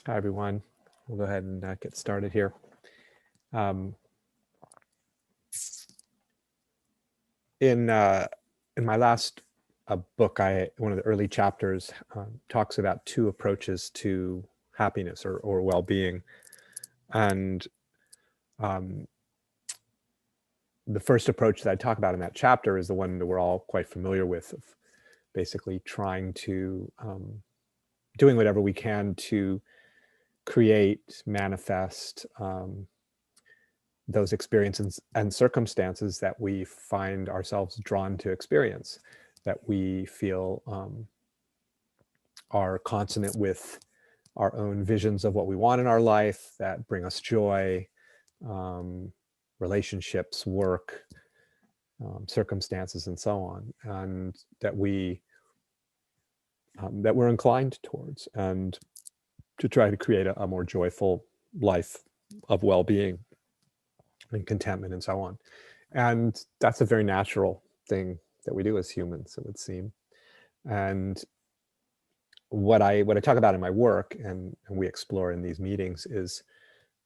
Hi, everyone. We'll go ahead and get started here. Um, in my last book, one of the early chapters talks about two approaches to happiness or well-being, and the first approach that I talk about in that chapter is the one that we're all quite familiar with, of basically trying to doing whatever we can to create, manifest those experiences and circumstances that we find ourselves drawn to experience, that we feel are consonant with our own visions of what we want in our life, that bring us joy, relationships, work, circumstances, and so on, and that we're inclined towards, and to try to create a more joyful life of well-being and contentment and so on. And that's a very natural thing that we do as humans, it would seem. And what I talk about in my work, and we explore in these meetings, is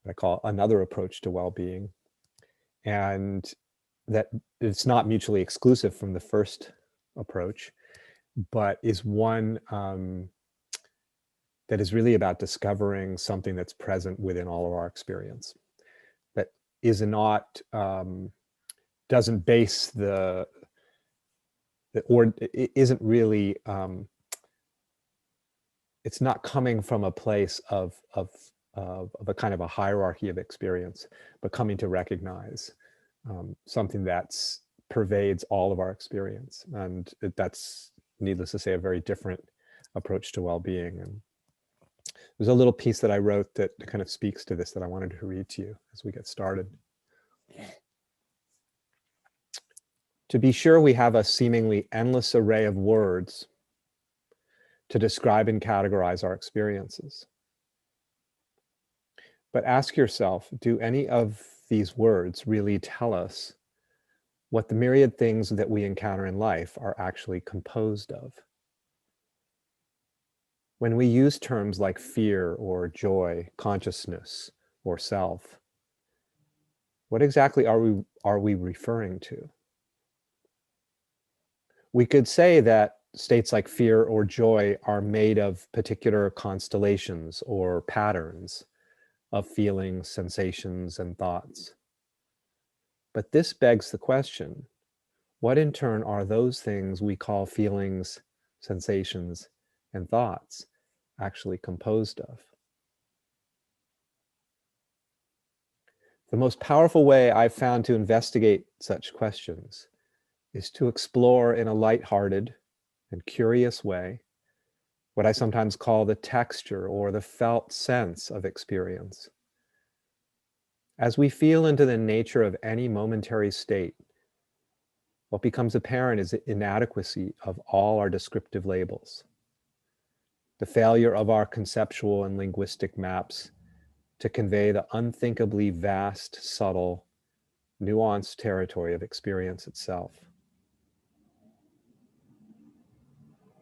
what I call another approach to well-being, and that it's not mutually exclusive from the first approach, but is one that is really about discovering something that's present within all of our experience, that is not doesn't base or it isn't really it's not coming from a place of a kind of a hierarchy of experience, but coming to recognize something that's pervades all of our experience. And that's, needless to say, a very different approach to well-being. And there's a little piece that I wrote that kind of speaks to this that I wanted to read to you as we get started. To be sure, we have a seemingly endless array of words to describe and categorize our experiences. But ask yourself, do any of these words really tell us what the myriad things that we encounter in life are actually composed of? When we use terms like fear or joy, consciousness or self, what exactly are we referring to? We could say that states like fear or joy are made of particular constellations or patterns of feelings, sensations, and thoughts. But this begs the question, what in turn are those things we call feelings, sensations, and thoughts actually composed of? The most powerful way I've found to investigate such questions is to explore in a lighthearted and curious way what I sometimes call the texture or the felt sense of experience. As we feel into the nature of any momentary state, what becomes apparent is the inadequacy of all our descriptive labels, the failure of our conceptual and linguistic maps to convey the unthinkably vast, subtle, nuanced territory of experience itself.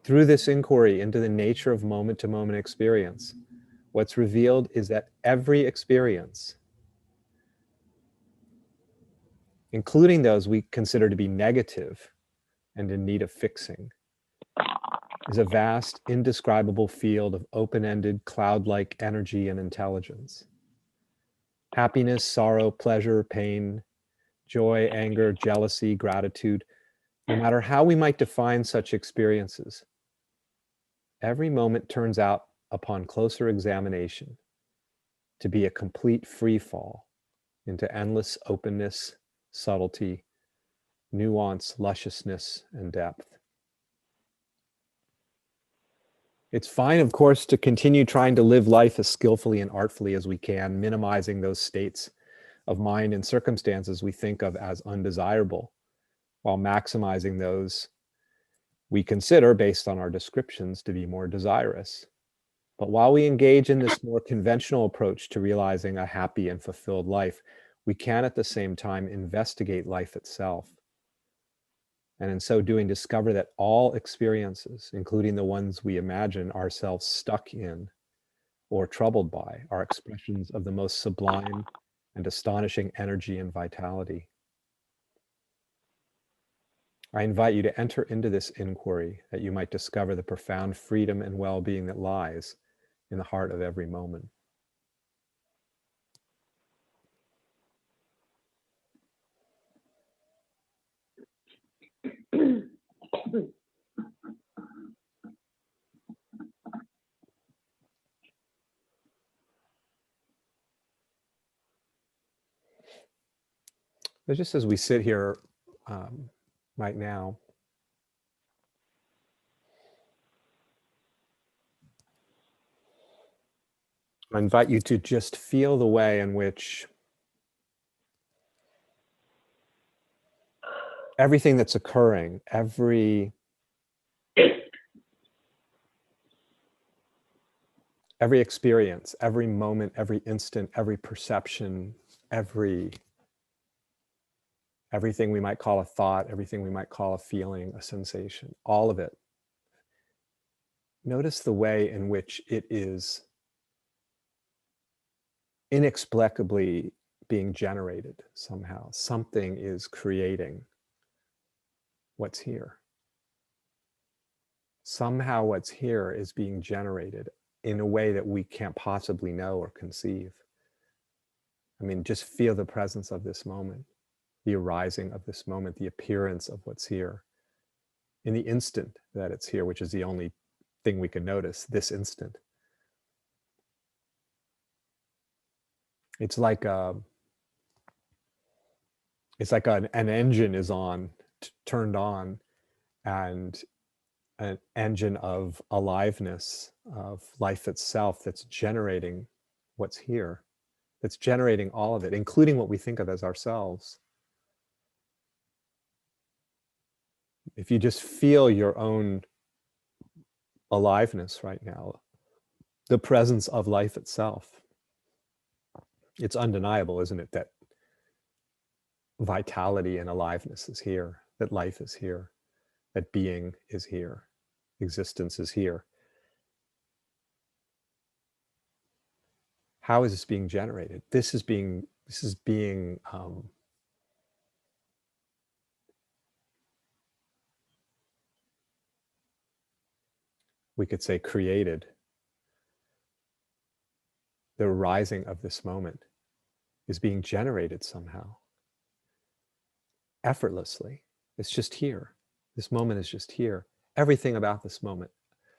Through this inquiry into the nature of moment-to-moment experience, what's revealed is that every experience, including those we consider to be negative and in need of fixing, is a vast, indescribable field of open-ended, cloud-like energy and intelligence. Happiness, sorrow, pleasure, pain, joy, anger, jealousy, gratitude, no matter how we might define such experiences, every moment turns out, upon closer examination, to be a complete free fall into endless openness, subtlety, nuance, lusciousness, and depth. It's fine, of course, to continue trying to live life as skillfully and artfully as we can, minimizing those states of mind and circumstances we think of as undesirable, while maximizing those we consider, based on our descriptions, to be more desirous. But while we engage in this more conventional approach to realizing a happy and fulfilled life, we can at the same time investigate life itself. And in so doing, discover that all experiences, including the ones we imagine ourselves stuck in, or troubled by are expressions of the most sublime and astonishing energy and vitality. I invite you to enter into this inquiry that you might discover the profound freedom and well-being that lies in the heart of every moment. But just as we sit here right now, I invite you to just feel the way in which everything that's occurring, every experience, every moment, every instant, every perception, everything we might call a thought, everything we might call a feeling, a sensation, all of it. Notice the way in which it is inexplicably being generated somehow. Something is creating what's here. Somehow what's here is being generated in a way that we can't possibly know or conceive. I mean, just feel the presence of this moment, the arising of this moment, the appearance of what's here in the instant that it's here, which is the only thing we can notice, this instant. It's like an engine is turned on, and an engine of aliveness, of life itself, that's generating what's here, that's generating all of it, including what we think of as ourselves. If you just feel your own aliveness right now, the presence of life itself, it's undeniable, isn't it, that vitality and aliveness is here, that life is here, that being is here, existence is here. How is this being generated? This is being we could say created. The rising of this moment is being generated somehow, effortlessly. It's just here. This moment is just here. Everything about this moment,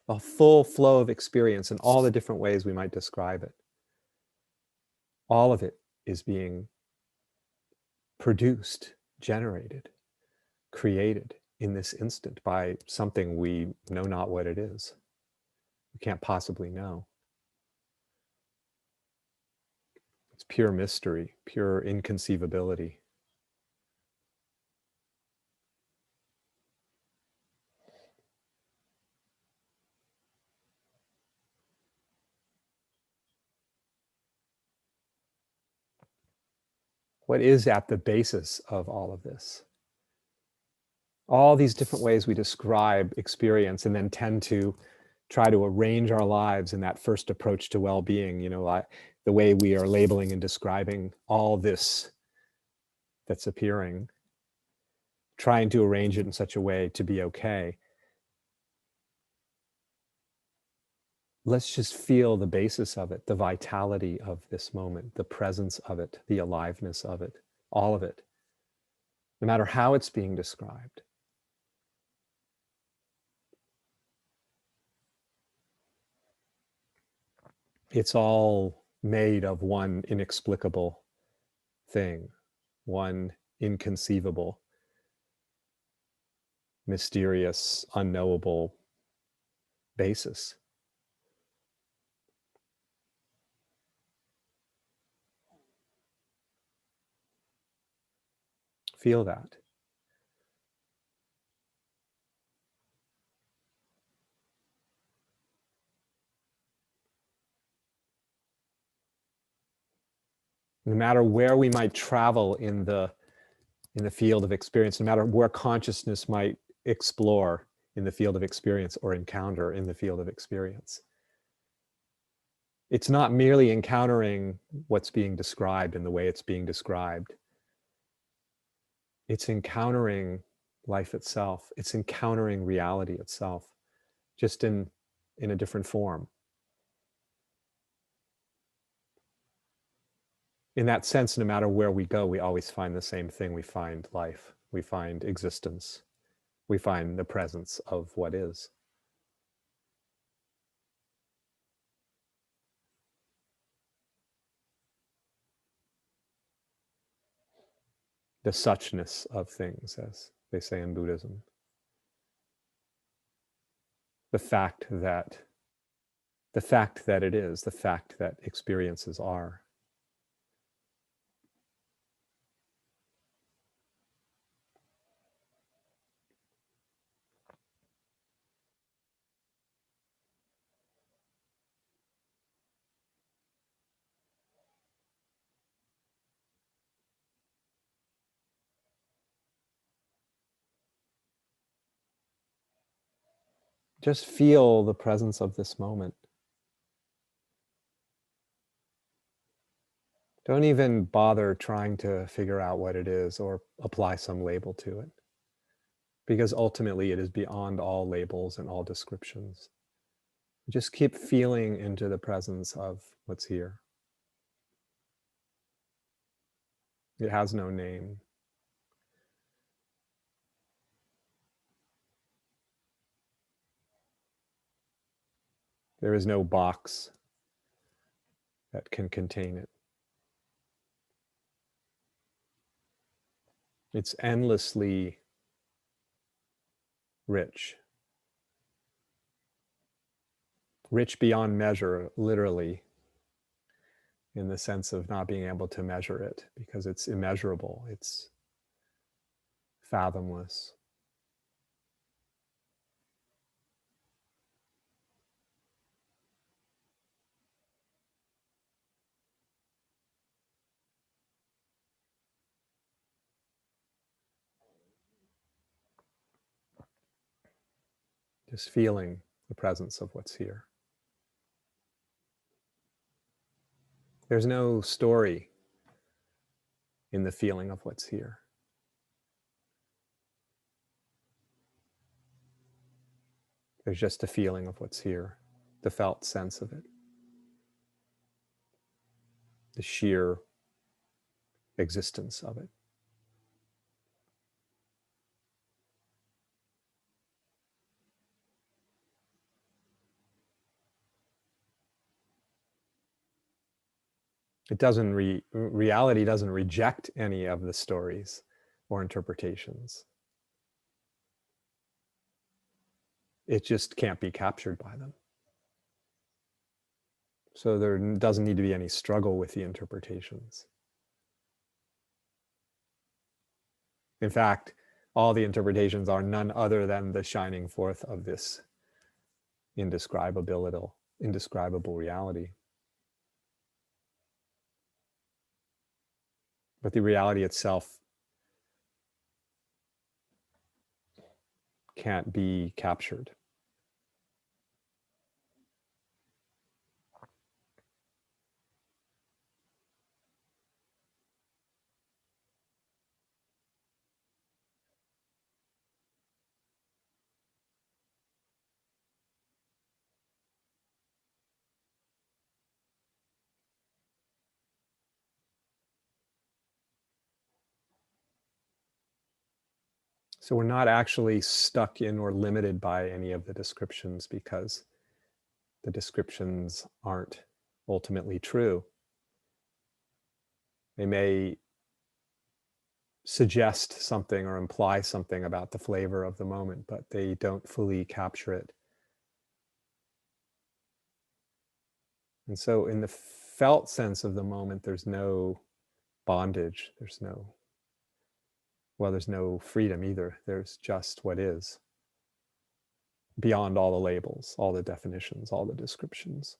a full flow of experience in all the different ways we might describe it, all of it is being produced, generated, created in this instant by something we know not what it is. We can't possibly know. It's pure mystery, pure inconceivability. What is at the basis of all of this? All these different ways we describe experience and then tend to try to arrange our lives in that first approach to well-being, the way we are labeling and describing all this that's appearing, trying to arrange it in such a way to be okay. Let's just feel the basis of it, the vitality of this moment, the presence of it, the aliveness of it, all of it, no matter how it's being described. It's all made of one inexplicable thing, one inconceivable, mysterious, unknowable basis. Feel that. No matter where we might travel in the field of experience, no matter where consciousness might explore in the field of experience or encounter in the field of experience, It's not merely encountering what's being described in the way it's being described. It's encountering life itself. It's encountering reality itself, just in a different form. In that sense, no matter where we go, we always find the same thing. We find life, we find existence, we find the presence of what is. The suchness of things, as they say in Buddhism. The fact that it is, the fact that experiences are. Just feel the presence of this moment. Don't even bother trying to figure out what it is or apply some label to it, because ultimately it is beyond all labels and all descriptions. Just keep feeling into the presence of what's here. It has no name. There is no box that can contain it. It's endlessly rich. Rich beyond measure, literally, in the sense of not being able to measure it, because it's immeasurable, it's fathomless. Just feeling the presence of what's here. There's no story in the feeling of what's here. There's just a feeling of what's here, the felt sense of it, the sheer existence of it. It doesn't reality doesn't reject any of the stories or interpretations. It just can't be captured by them. So there doesn't need to be any struggle with the interpretations. In fact, all the interpretations are none other than the shining forth of this indescribable reality. But the reality itself can't be captured. So we're not actually stuck in or limited by any of the descriptions, because the descriptions aren't ultimately true. They may suggest something or imply something about the flavor of the moment, but they don't fully capture it. And so in the felt sense of the moment, there's no bondage, there's no freedom either. There's just what is, beyond all the labels, all the definitions, all the descriptions.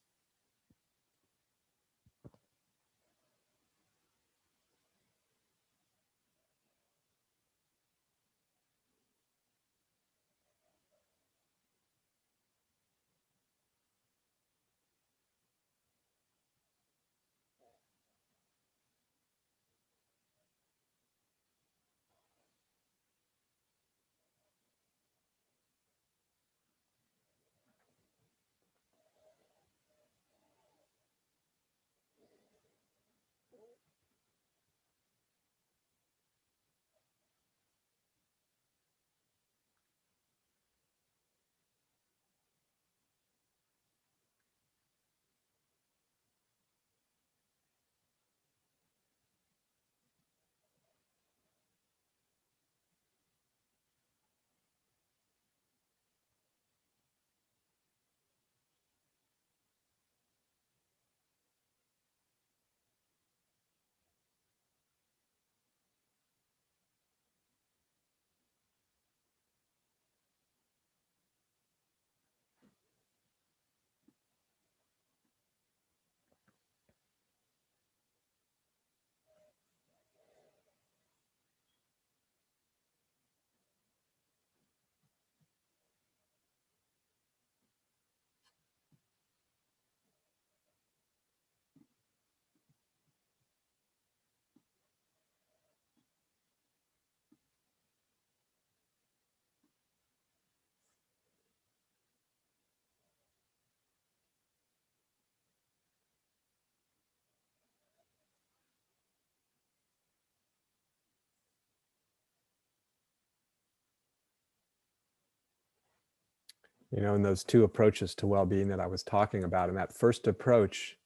You know, in those two approaches to well-being that I was talking about, in that first approach,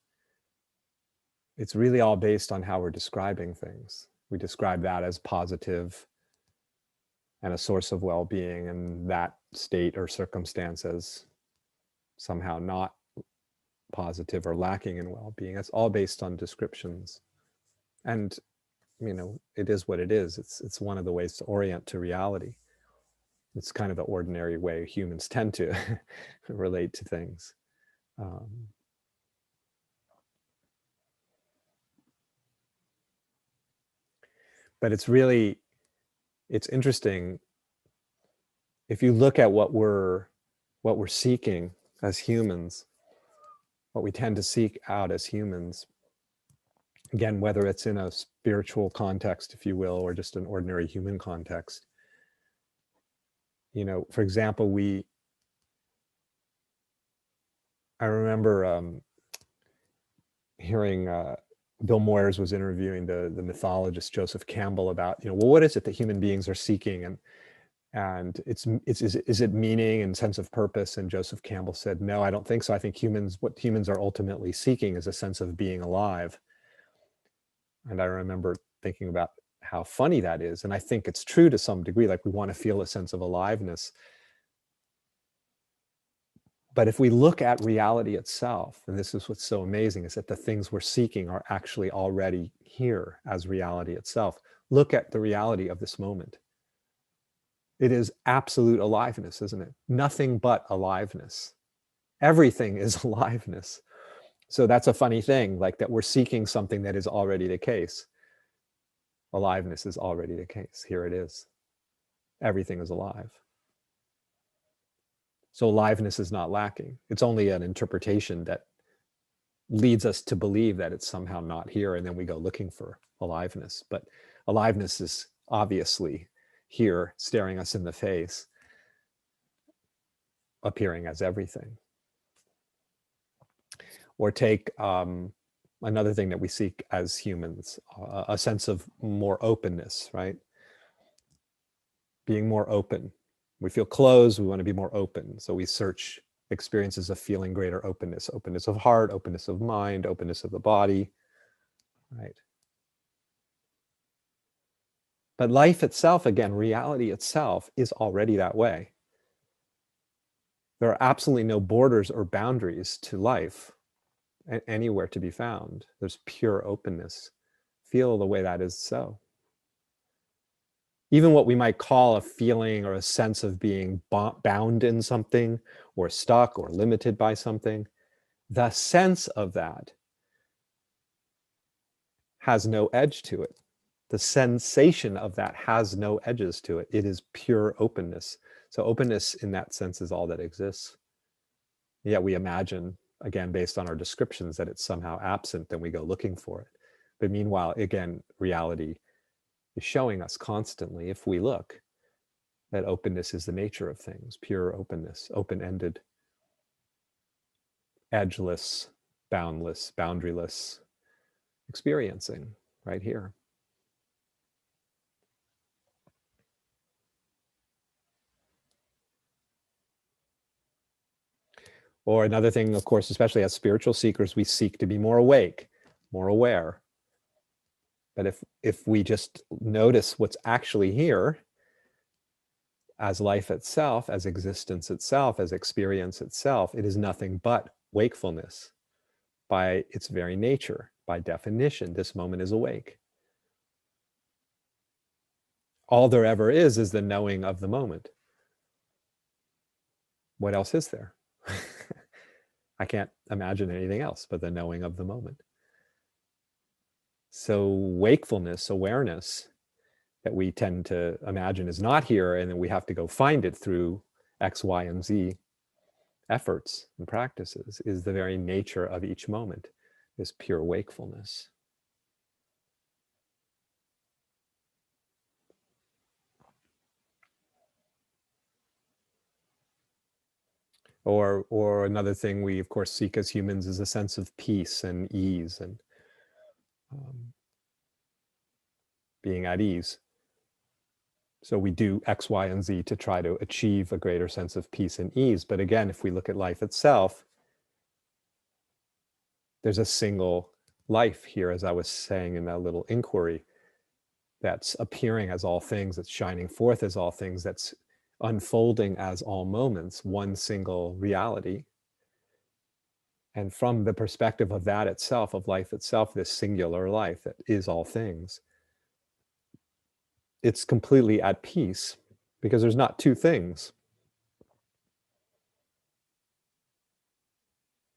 it's really all based on how we're describing things. We describe that as positive and a source of well-being, and that state or circumstance as somehow not positive or lacking in well-being. It's all based on descriptions. And, you know, it is what it is. It's one of the ways to orient to reality. It's kind of the ordinary way humans tend to relate to things. But it's interesting if you look at what we're seeking as humans, what we tend to seek out as humans, again, whether it's in a spiritual context, if you will, or just an ordinary human context. You know, for example, I remember hearing Bill Moyers was interviewing the mythologist Joseph Campbell about, you know, well, what is it that human beings are seeking, and is it meaning and sense of purpose? And Joseph Campbell said, no, I don't think so. I think what humans are ultimately seeking is a sense of being alive. And I remember thinking about how funny that is, and I think it's true to some degree. Like, we want to feel a sense of aliveness. But if we look at reality itself, and this is what's so amazing, is that the things we're seeking are actually already here as reality itself. Look at the reality of this moment. It is absolute aliveness, isn't it? Nothing but aliveness. Everything is aliveness. So that's a funny thing, like that we're seeking something that is already the case. Aliveness is already the case. Here it is. Everything is alive. So aliveness is not lacking. It's only an interpretation that leads us to believe that it's somehow not here, and then we go looking for aliveness. But aliveness is obviously here, staring us in the face, appearing as everything. Or take another thing that we seek as humans, a sense of more openness, right? Being more open. We feel closed, we want to be more open. So we search experiences of feeling greater openness, openness of heart, openness of mind, openness of the body, right? But life itself, again, reality itself is already that way. There are absolutely no borders or boundaries to life anywhere to be found. There's pure openness. Feel the way that is so. Even what we might call a feeling or a sense of being bound in something, or stuck or limited by something, the sense of that has no edge to it. The sensation of that has no edges to it. It is pure openness. So openness in that sense is all that exists. Yet we imagine, again, based on our descriptions, that it's somehow absent, then we go looking for it. But meanwhile, again, reality is showing us constantly, if we look, that openness is the nature of things, pure openness, open-ended, edgeless, boundless, boundaryless experiencing right here. Or another thing, of course, especially as spiritual seekers, we seek to be more awake, more aware. But if we just notice what's actually here, as life itself, as existence itself, as experience itself, it is nothing but wakefulness. By its very nature, by definition, this moment is awake. All there ever is the knowing of the moment. What else is there? I can't imagine anything else but the knowing of the moment. So wakefulness, awareness, that we tend to imagine is not here, and then we have to go find it through X, Y, and Z efforts and practices, is the very nature of each moment, is pure wakefulness. Or another thing we, of course, seek as humans is a sense of peace and ease, and being at ease. So we do X, Y, and Z to try to achieve a greater sense of peace and ease. But again, if we look at life itself, there's a single life here, as I was saying in that little inquiry, that's appearing as all things, that's shining forth as all things, that's unfolding as all moments, one single reality. And from the perspective of that itself, of life itself, this singular life that is all things, it's completely at peace because there's not two things.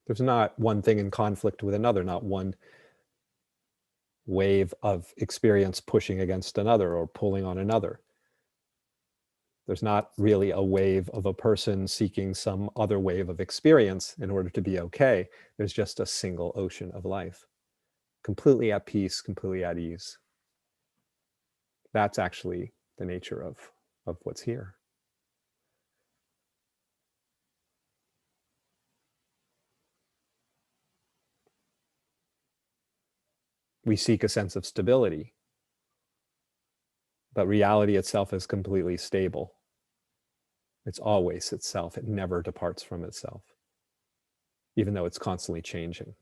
There's not one thing in conflict with another, not one wave of experience pushing against another or pulling on another. There's not really a wave of a person seeking some other wave of experience in order to be okay. There's just a single ocean of life, completely at peace, completely at ease. That's actually the nature of what's here. We seek a sense of stability, but reality itself is completely stable. It's always itself. It never departs from itself, even though it's constantly changing.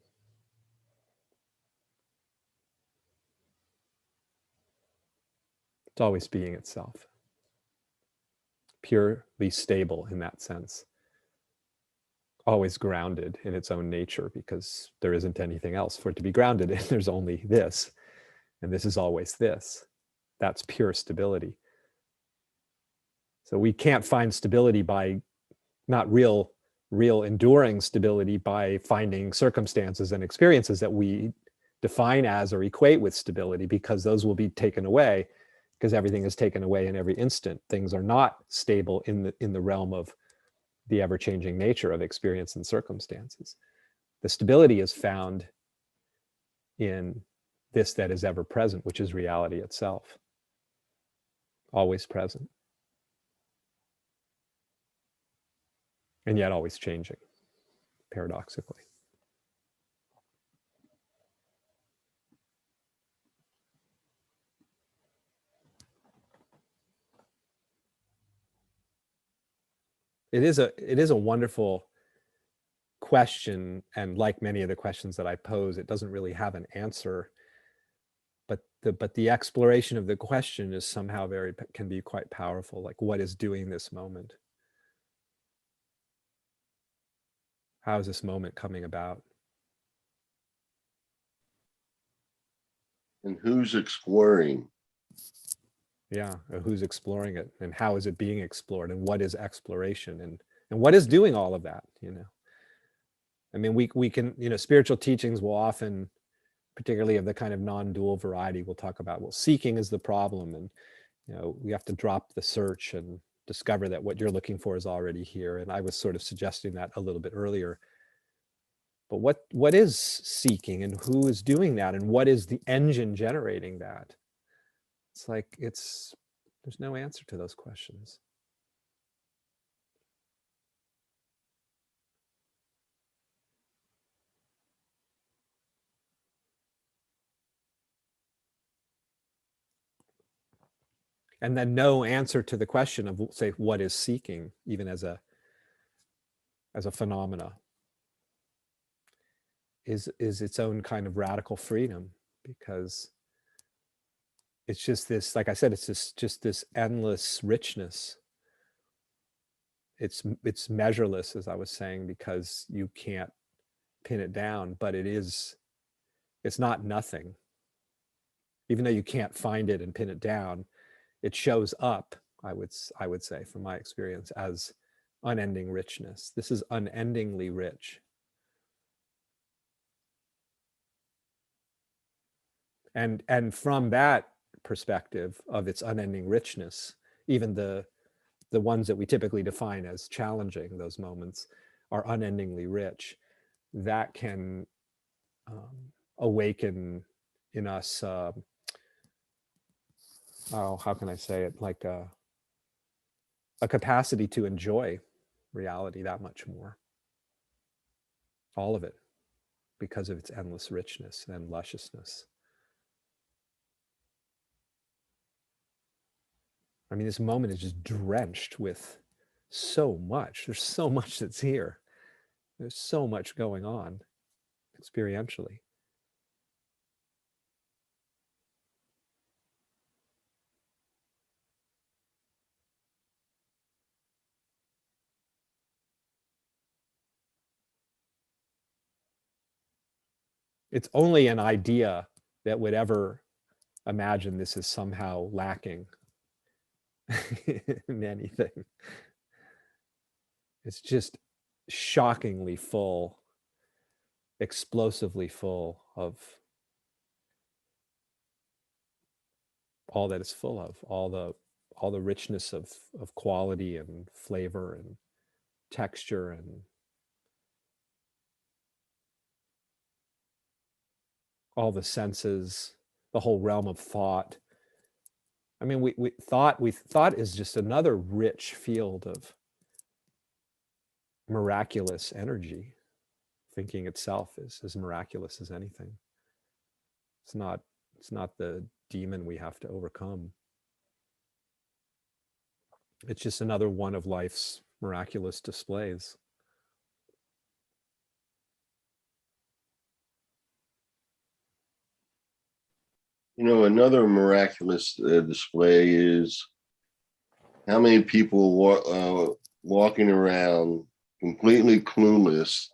It's always being itself, purely stable in that sense, always grounded in its own nature because there isn't anything else for it to be grounded in. There's only this, and this is always this. That's pure stability. So we can't find stability by, not real enduring stability, by finding circumstances and experiences that we define as or equate with stability, because those will be taken away, because everything is taken away in every instant. Things are not stable in the realm of the ever-changing nature of experience and circumstances. The stability is found in this that is ever present, which is reality itself, always present, and yet always changing, paradoxically. It is a wonderful question, and like many of the questions that I pose, it doesn't really have an answer. But the exploration of the question is somehow can be quite powerful. Like, what is doing this moment? How is this moment coming about? And who's exploring? Yeah, who's exploring it, and how is it being explored, and what is exploration, and what is doing all of that? I mean, we can, spiritual teachings will often, particularly of the kind of non-dual variety, we'll talk about, well, seeking is the problem, and we have to drop the search and discover that what you're looking for is already here. And I was sort of suggesting that a little bit earlier. But what is seeking, and who is doing that, and what is the engine generating that? It's like there's no answer to those questions. And then no answer to the question of, say, what is seeking, even as a phenomena, is its own kind of radical freedom, because it's just this, like I said, it's just this endless richness. It's measureless, as I was saying, because you can't pin it down, but it's not nothing. Even though you can't find it and pin it down, it shows up, I would say, from my experience, as unending richness. This is unendingly rich. And from that perspective of its unending richness, even the ones that we typically define as challenging, those moments, are unendingly rich. That can awaken in us, how can I say it, like a capacity to enjoy reality that much more, all of it, because of its endless richness and lusciousness. I mean, this moment is just drenched with so much. There's so much that's here. There's so much going on experientially. It's only an idea that would ever imagine this is somehow lacking in anything. It's just shockingly full, explosively full of all that it's full of, all the richness of quality and flavor and texture and all the senses, the whole realm of thought. I mean, we thought is just another rich field of miraculous energy. Thinking itself is as miraculous as anything. It's not the demon we have to overcome. It's just another one of life's miraculous displays. Another miraculous display is how many people walking around completely clueless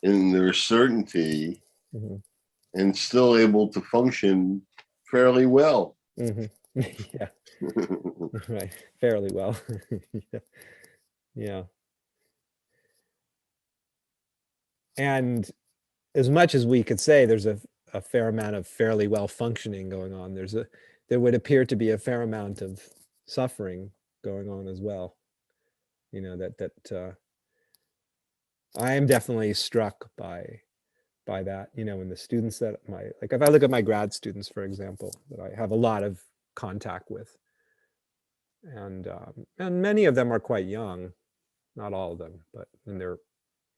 in their certainty Mm-hmm. and still able to function fairly well. Mm-hmm. Yeah. Right. Fairly well. Yeah. Yeah. And as much as we could say there's a fair amount of fairly well functioning going on, there would appear to be a fair amount of suffering going on as well. That I am definitely struck by that. And the students that like if I look at my grad students, for example, that I have a lot of contact with, and many of them are quite young, not all of them, but in their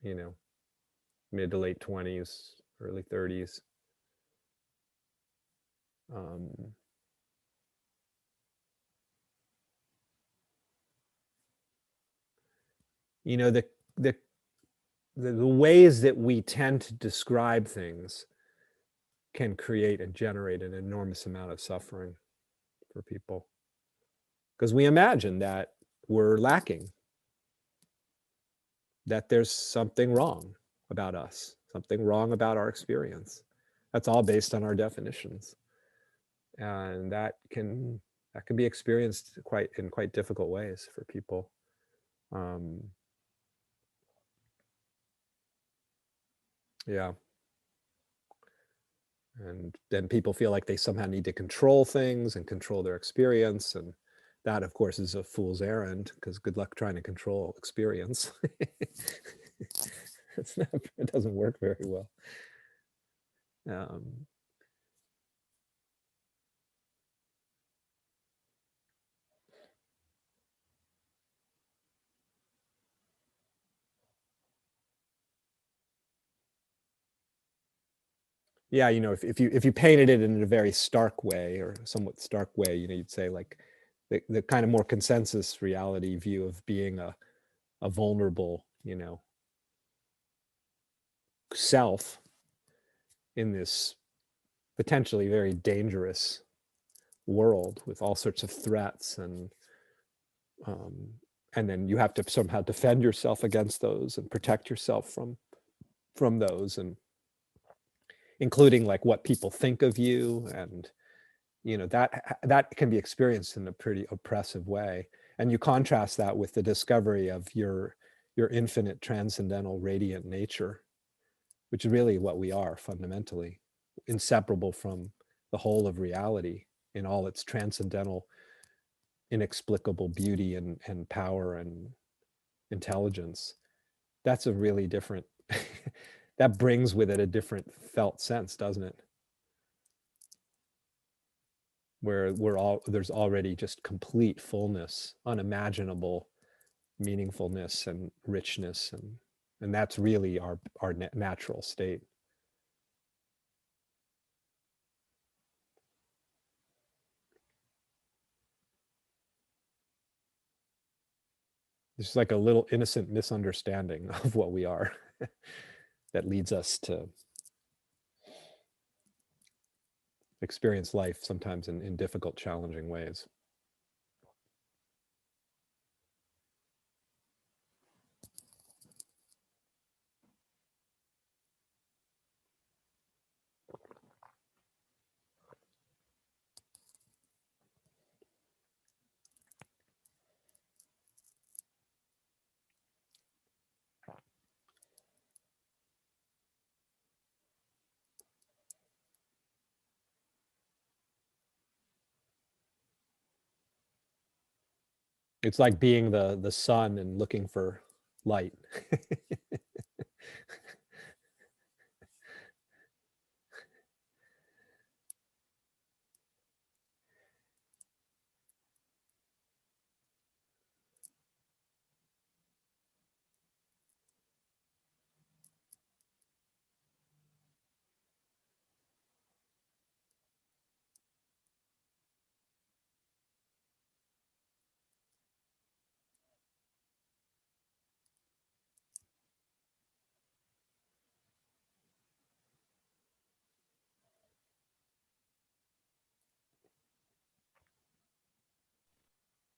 you know mid to late 20s, early 30s. Um, you know the the the ways that we tend to describe things can create and generate an enormous amount of suffering for people because we imagine that we're lacking, that there's something wrong about us, something wrong about our experience. That's all based on our definitions, and that can be experienced in quite difficult ways for people. Um, yeah, and then people feel like they somehow need to control things and control their experience, and that of course is a fool's errand because good luck trying to control experience. It doesn't work very well. um, yeah, if you painted it in a very stark way or somewhat stark way, you'd say like the kind of more consensus reality view of being a vulnerable, self in this potentially very dangerous world with all sorts of threats, um, and then you have to somehow defend yourself against those and protect yourself from those, and including like what people think of you, and that can be experienced in a pretty oppressive way. And you contrast that with the discovery of your infinite transcendental radiant nature, which is really what we are fundamentally, inseparable from the whole of reality in all its transcendental, inexplicable beauty and power and intelligence. That's a really different that brings with it a different felt sense, doesn't it? Where there's already just complete fullness, unimaginable meaningfulness and richness, and that's really our natural state. It's like a little innocent misunderstanding of what we are that leads us to experience life sometimes in difficult, challenging ways. It's like being the sun and looking for light.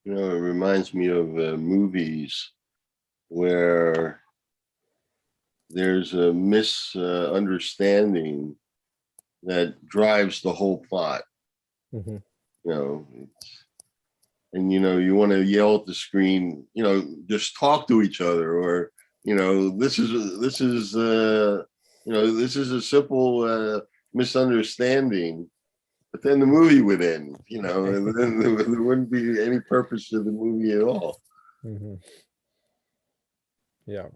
You know, it reminds me of movies where there's a misunderstanding that drives the whole plot. Mm-hmm. You know, and you know, you want to yell at the screen, you know, just talk to each other, or you know, this is a simple misunderstanding. But then the movie would end, you know, and then there wouldn't be any purpose to the movie at all. Mm-hmm. Yeah.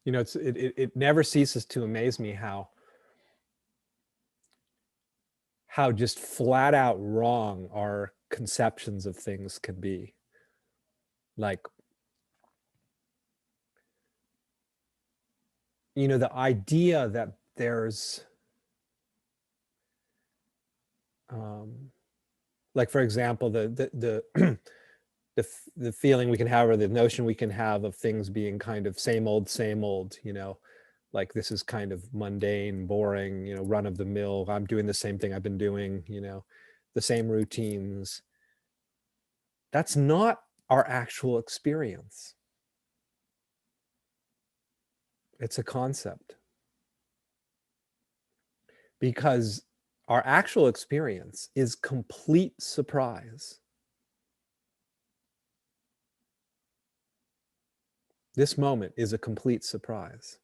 You know, it never ceases to amaze me how just flat out wrong our conceptions of things can be. Like, you know, the idea that there's like, for example, the feeling we can have, or the notion we can have of things being kind of same old, you know, like this is kind of mundane, boring, you know, run of the mill. I'm doing the same thing I've been doing, you know, the same routines. That's not our actual experience. It's a concept. Because our actual experience is complete surprise. This moment is a complete surprise.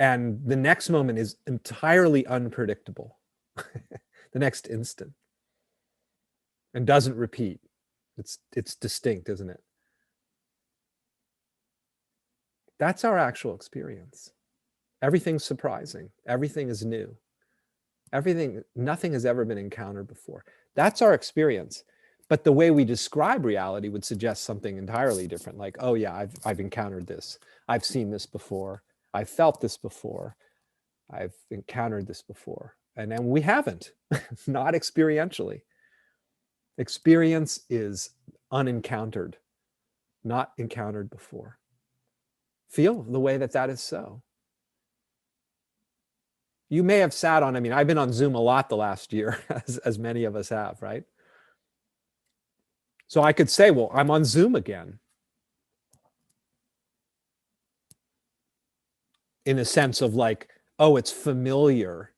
And the next moment is entirely unpredictable. The next instant. and doesn't repeat. It's distinct, isn't it? That's our actual experience. Everything's surprising. Everything is new. Nothing has ever been encountered before. That's our experience. But the way we describe reality would suggest something entirely different. Like, oh yeah, I've encountered this. I've seen this before. I've felt this before. I've encountered this before. And then we haven't, not experientially. Experience is unencountered, not encountered before. Feel the way that that is so. You may have sat on, I mean, I've been on Zoom a lot the last year, as many of us have, right? So I could say, well, I'm on Zoom again. In a sense of like, oh, it's familiar.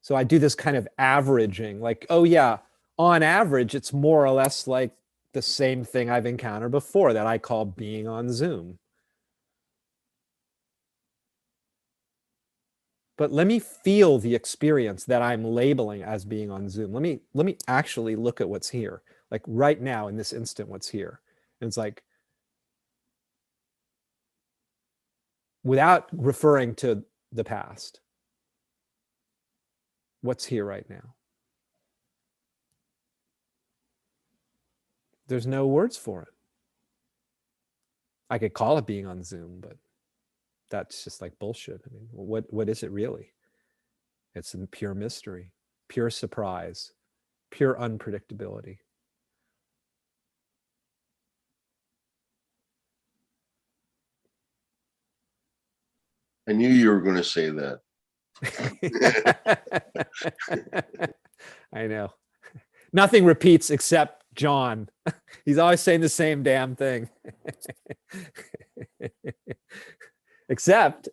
So I do this kind of averaging, like, oh yeah, on average, it's more or less like the same thing I've encountered before that I call being on Zoom. But let me feel the experience that I'm labeling as being on Zoom. Let me actually look at what's here. Like right now in this instant, what's here. And it's like, without referring to the past, what's here right now? There's no words for it. I could call it being on Zoom, but that's just like bullshit. I mean, what is it really? It's in pure mystery, pure surprise, pure unpredictability. I knew you were going to say that. I know. Nothing repeats except John. He's always saying the same damn thing. Except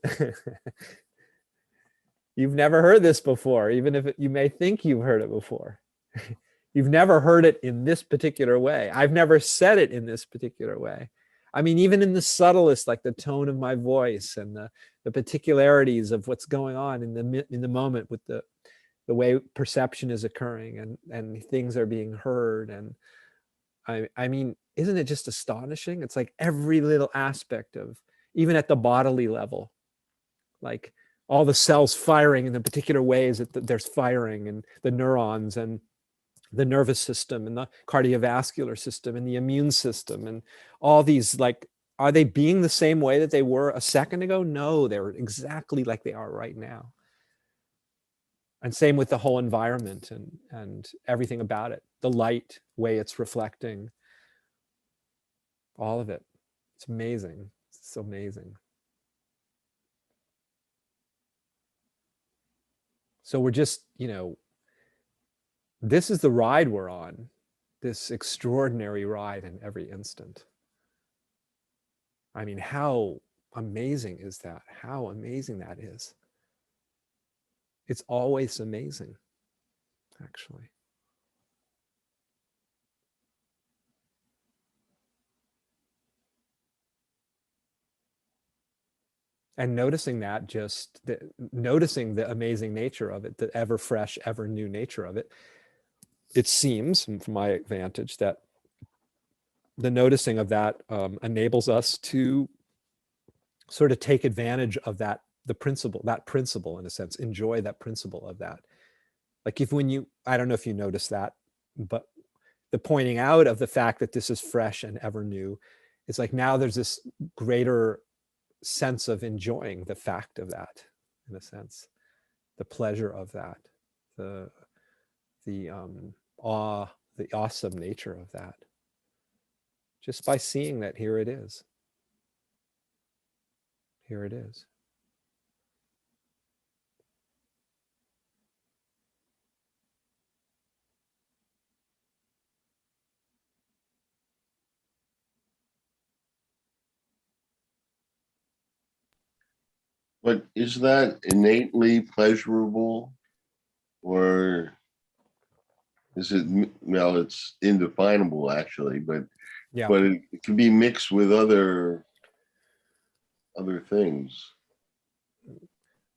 you've never heard this before, even if you may think you've heard it before. You've never heard it in this particular way. I've never said it in this particular way. I mean, even in the subtlest, like the tone of my voice and the particularities of what's going on in the moment with the way perception is occurring and things are being heard. And I mean, isn't it just astonishing? It's like every little aspect of, even at the bodily level, like all the cells firing in the particular ways that there's firing, and the neurons and the nervous system and the cardiovascular system and the immune system and all these, like, are they being the same way that they were a second ago? No, they're exactly like they are right now. And same with the whole environment and everything about it, the light, way it's reflecting, all of it. It's amazing. It's so amazing. So we're just, this is the ride we're on, this extraordinary ride in every instant. I mean, how amazing is that? How amazing that is. It's always amazing, actually. And noticing that, noticing the amazing nature of it, the ever fresh, ever new nature of it, it seems, from my vantage, that the noticing of that enables us to sort of take advantage of that principle in a sense, enjoy that principle of that. Like I don't know if you notice that, but the pointing out of the fact that this is fresh and ever new, it's like now there's this greater sense of enjoying the fact of that, in a sense, the pleasure of that, the awe, the awesome nature of that, just by seeing that here it is. Here it is. But is that innately pleasurable, or is it? Well, it's indefinable actually, but Yeah. it can be mixed with other things.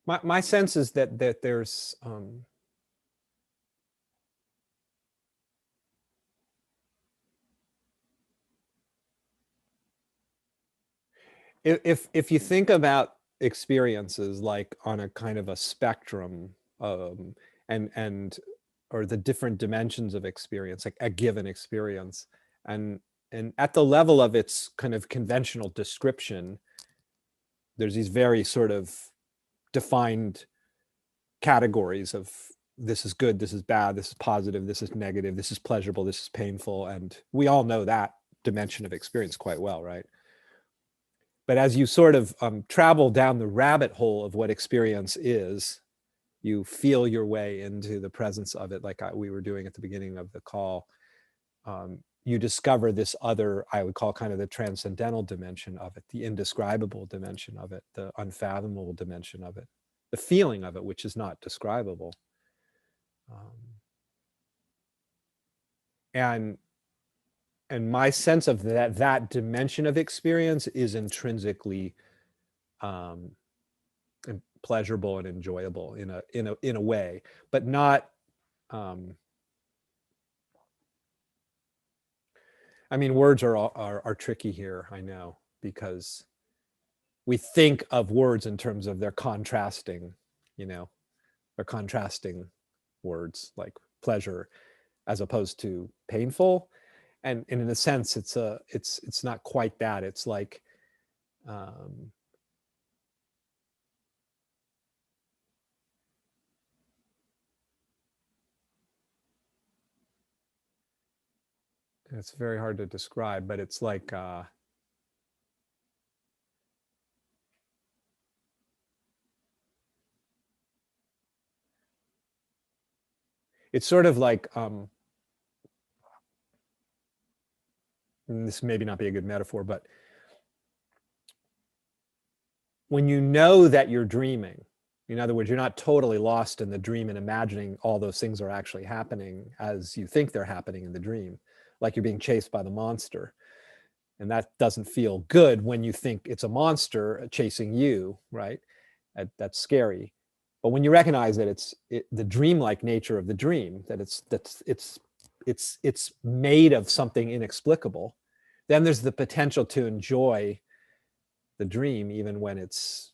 My sense is that, there's, If you think about experiences like on a kind of a spectrum, and or the different dimensions of experience, like a given experience, and and at the level of its kind of conventional description, there's these very sort of defined categories of this is good, this is bad, this is positive, this is negative, this is pleasurable, this is painful, and we all know that dimension of experience quite well, right? But as you sort of travel down the rabbit hole of what experience is, you feel your way into the presence of it, like we were doing at the beginning of the call. You discover this other, I would call kind of the transcendental dimension of it, the indescribable dimension of it, the unfathomable dimension of it, the feeling of it, which is not describable. And and my sense of that dimension of experience is intrinsically um, pleasurable and enjoyable in a way, but not. I mean, words are tricky here. I know, because we think of words in terms of their contrasting, you know, they're contrasting words like pleasure as opposed to painful, and in a sense, it's not quite that. It's like um, it's very hard to describe, but it's like it's sort of like and this maybe not be a good metaphor, but when you know that you're dreaming, in other words, you're not totally lost in the dream and imagining all those things are actually happening as you think they're happening in the dream, like you're being chased by the monster. And that doesn't feel good when you think it's a monster chasing you, right? That's scary. But when you recognize that the dreamlike nature of the dream, that it's made of something inexplicable, then there's the potential to enjoy the dream, even when it's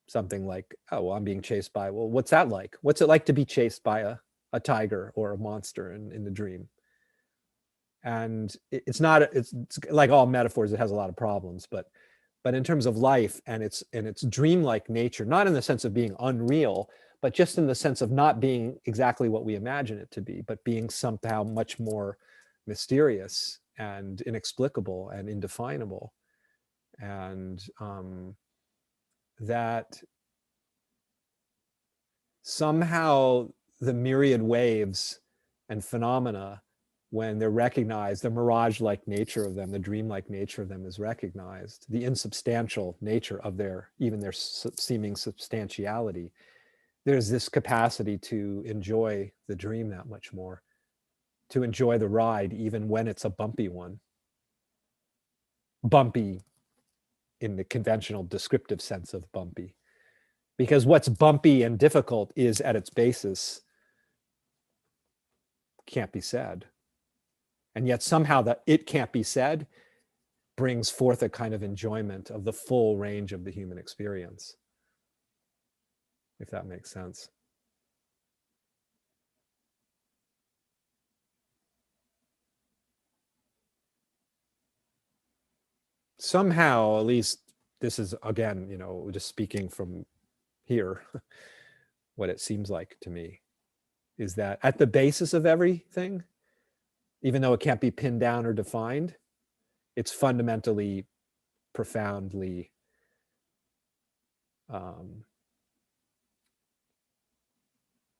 something like, oh, well, I'm being chased by, well, what's that like? What's it like to be chased by a tiger or a monster in the dream? And it's not, it's like all metaphors, it has a lot of problems, but in terms of life and its dreamlike nature, not in the sense of being unreal, but just in the sense of not being exactly what we imagine it to be, but being somehow much more mysterious and inexplicable and indefinable. And that somehow the myriad waves and phenomena, when they're recognized, the mirage-like nature of them, the dream-like nature of them is recognized, the insubstantial nature of even their seeming substantiality, there's this capacity to enjoy the dream that much more, to enjoy the ride even when it's a bumpy one. Bumpy in the conventional descriptive sense of bumpy. Because what's bumpy and difficult is at its basis can't be said. And yet somehow that it can't be said brings forth a kind of enjoyment of the full range of the human experience, if that makes sense. Somehow, at least this is, again, just speaking from here, what it seems like to me is that at the basis of everything, even though it can't be pinned down or defined, it's fundamentally, profoundly um,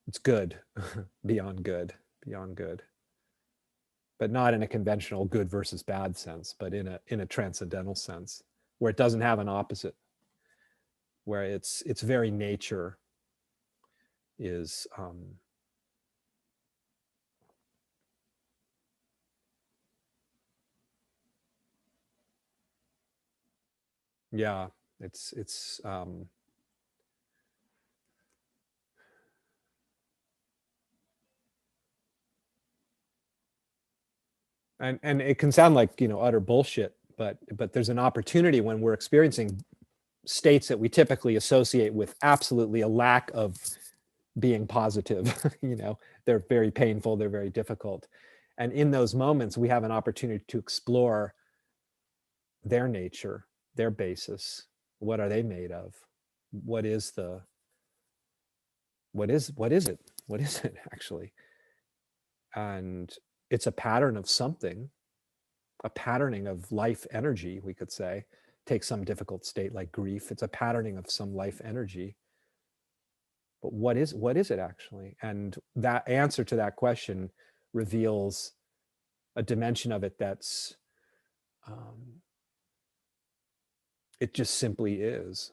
it's good, beyond good, beyond good, but not in a conventional good versus bad sense, but in a transcendental sense, where it doesn't have an opposite, where its very nature is yeah, it's and it can sound like utter bullshit but there's an opportunity when we're experiencing states that we typically associate with absolutely a lack of being positive. They're very painful, they're very difficult. And in those moments, we have an opportunity to explore their nature, their basis. What are they made of? What is it? What is it actually? And it's a pattern of something, a patterning of life energy, we could say. Take some difficult state like grief. It's a patterning of some life energy. But what is it actually? And that answer to that question reveals a dimension of it that's it just simply is.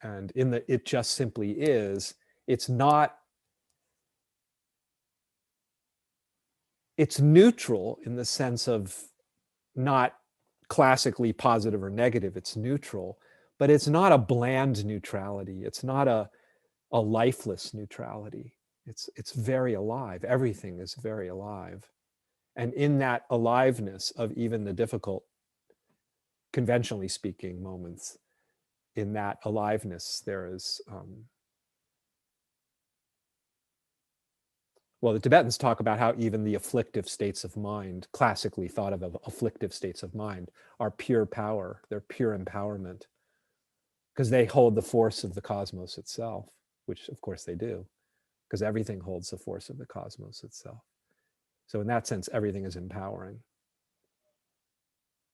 And in the it just simply is, it's neutral in the sense of not classically positive or negative. It's neutral, but it's not a bland neutrality. It's not a lifeless neutrality. It's very alive. Everything is very alive. And in that aliveness of even the difficult, conventionally speaking, moments, in that aliveness, there is, well, the Tibetans talk about how even the afflictive states of mind, classically thought of afflictive states of mind, are pure power. They're pure empowerment because they hold the force of the cosmos itself, which of course they do, because everything holds the force of the cosmos itself. So in that sense, everything is empowering,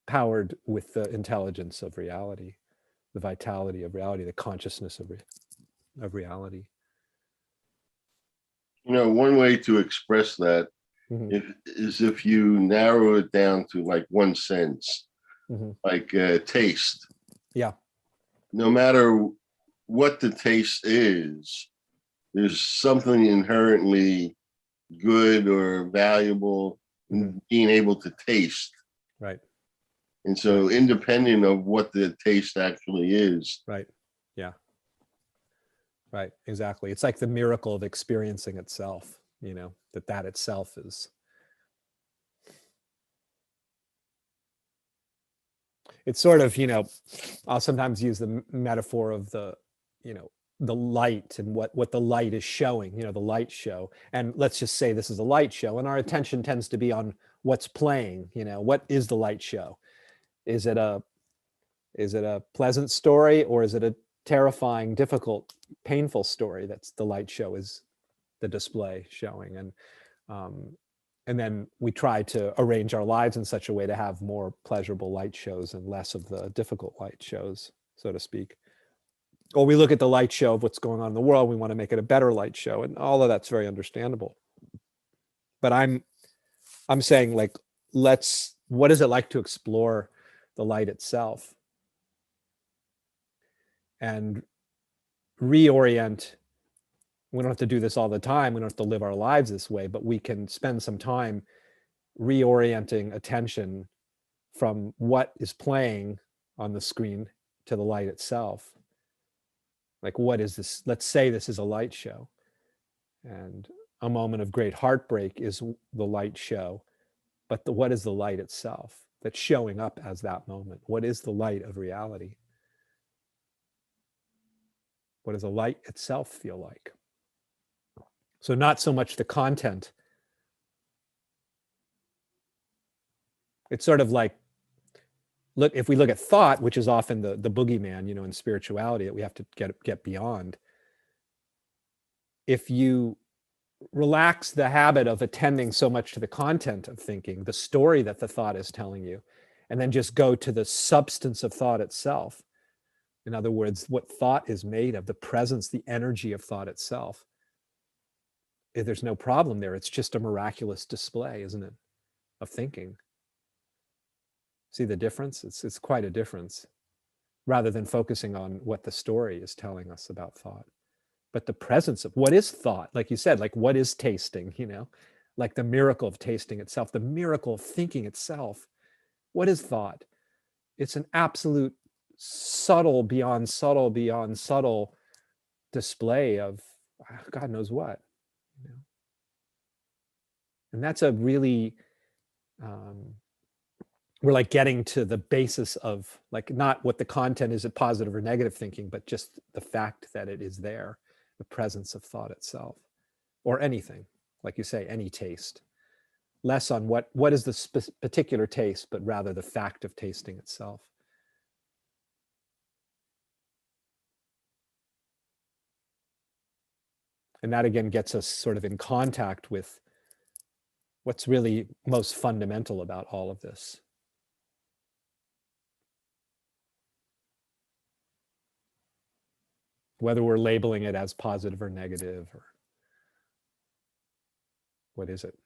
powered with the intelligence of reality, the vitality of reality, the consciousness of reality. One way to express that is if you narrow it down to like one sense, like taste. Yeah. No matter what the taste is, there's something inherently good or valuable in being able to taste. Right. And so independent of what the taste actually is. Right. Yeah. Right. Exactly. It's like the miracle of experiencing itself, that itself is. It's sort of, I'll sometimes use the metaphor of the light and what the light is showing, the light show. And let's just say this is a light show, and our attention tends to be on what's playing. What is the light show? Is it a pleasant story, or is it a terrifying, difficult, painful story? That's the light show, is the display showing. And then we try to arrange our lives in such a way to have more pleasurable light shows and less of the difficult light shows, so to speak. Or we look at the light show of what's going on in the world, we want to make it a better light show, and all of that's very understandable. But I'm saying, like, what is it like to explore the light itself and reorient? We don't have to do this all the time, we don't have to live our lives this way, but we can spend some time reorienting attention from what is playing on the screen to the light itself. Like, what is this? Let's say this is a light show, and a moment of great heartbreak is the light show, but what is the light itself that's showing up as that moment? What is the light of reality? What does the light itself feel like? So not so much the content. It's sort of like, if we look at thought, which is often the boogeyman, in spirituality that we have to get beyond. If you relax the habit of attending so much to the content of thinking, the story that the thought is telling you, and then just go to the substance of thought itself. In other words, what thought is made of, the presence, the energy of thought itself. If there's no problem there, it's just a miraculous display, isn't it, of thinking. See the difference? It's quite a difference, rather than focusing on what the story is telling us about thought. But the presence of what is thought, like you said, like what is tasting, like the miracle of tasting itself, the miracle of thinking itself. What is thought? It's an absolute subtle beyond subtle display of God knows what. And that's a really we're like getting to the basis of like not what the content is of positive or negative thinking, but just the fact that it is there, the presence of thought itself, or anything, like you say, any taste. Less on what is the particular taste, but rather the fact of tasting itself. And that again gets us sort of in contact with what's really most fundamental about all of this. Whether we're labeling it as positive or negative, or what is it?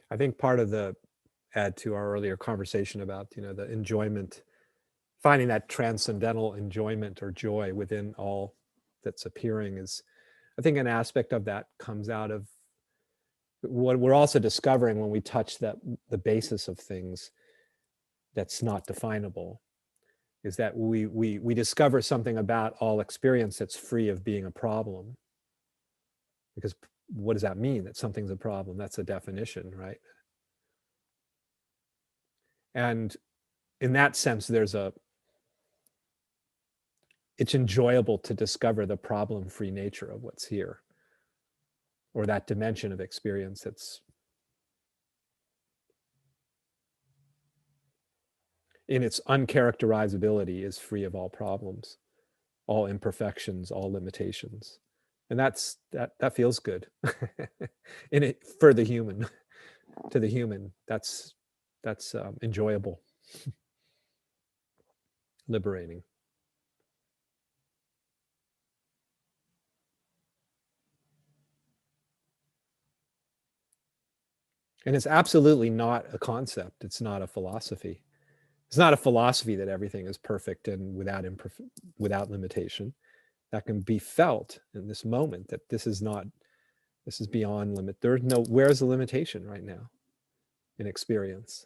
I think part of the add to our earlier conversation about the enjoyment, finding that transcendental enjoyment or joy within all that's appearing is, I think, an aspect of that comes out of what we're also discovering when we touch that the basis of things that's not definable, is that we discover something about all experience that's free of being a problem. Because what does that mean, that something's a problem? That's a definition, right? And in that sense, it's enjoyable to discover the problem-free nature of what's here, or that dimension of experience that's in its uncharacterizability is free of all problems, all imperfections, all limitations. And that feels good. In it, for the human, to the human, that's enjoyable, liberating. And it's absolutely not a concept. It's not a philosophy. It's not a philosophy that everything is perfect and without limitation. That can be felt in this moment, that this is beyond limit. Where's the limitation right now in experience?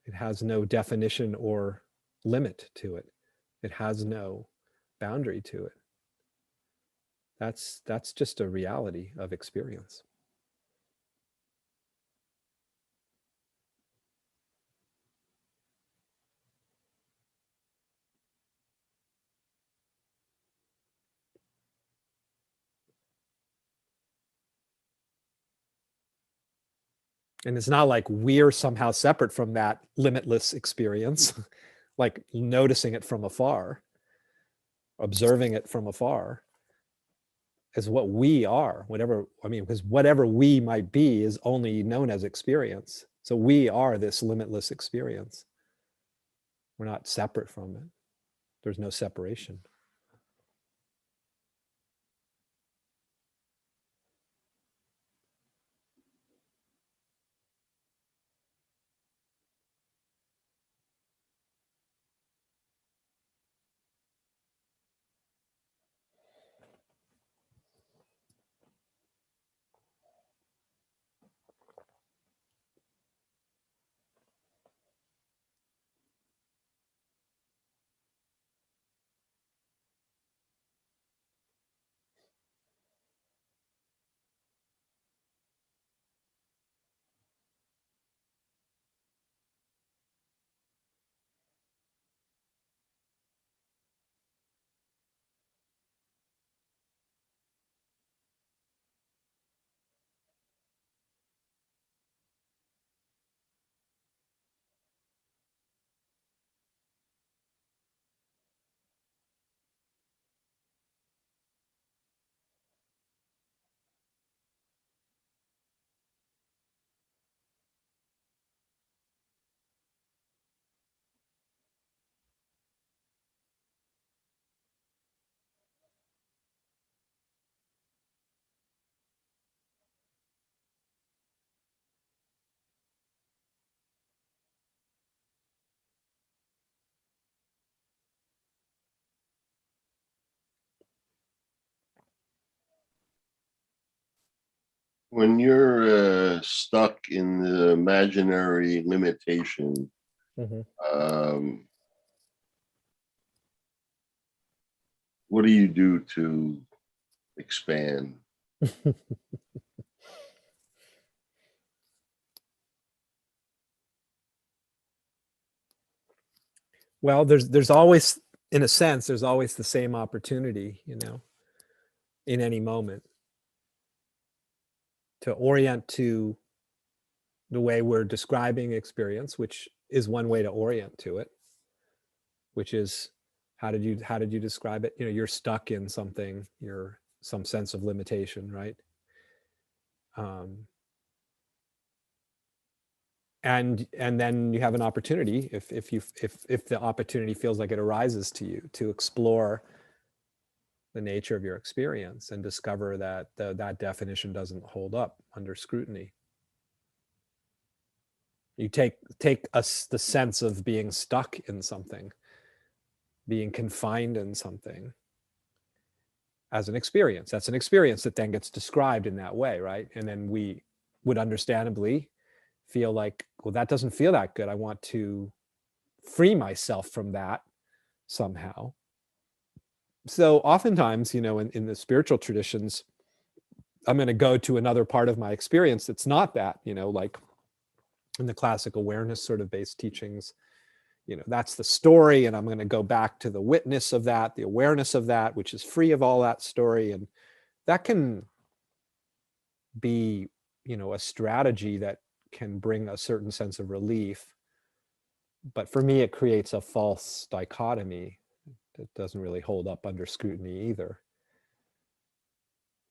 It has no definition or limit to it. It has no boundary to it. That's just a reality of experience. And it's not like we're somehow separate from that limitless experience, like noticing it from afar, observing it from afar is what we are. Whatever, I mean, because whatever we might be is only known as experience. So we are this limitless experience. We're not separate from it. There's no separation. When you're stuck in the imaginary limitation, Mm-hmm. um, what do you do to expand? Well, there's always, in a sense, there's always the same opportunity, in any moment to orient to the way we're describing experience, which is one way to orient to it, which is how did you describe it? You're stuck in something, you're some sense of limitation, right? Um, and then you have an opportunity, if the opportunity feels like it arises to you, to explore the nature of your experience and discover that that definition doesn't hold up under scrutiny. You take us the sense of being stuck in something, being confined in something, as an experience. That's an experience that then gets described in that way, right? And then we would understandably feel like, well, that doesn't feel that good. I want to free myself from that somehow. So oftentimes, in the spiritual traditions, I'm going to go to another part of my experience that's not that, like in the classic awareness sort of based teachings, that's the story. And I'm going to go back to the witness of that, the awareness of that, which is free of all that story. And that can be, a strategy that can bring a certain sense of relief. But for me, it creates a false dichotomy that doesn't really hold up under scrutiny either.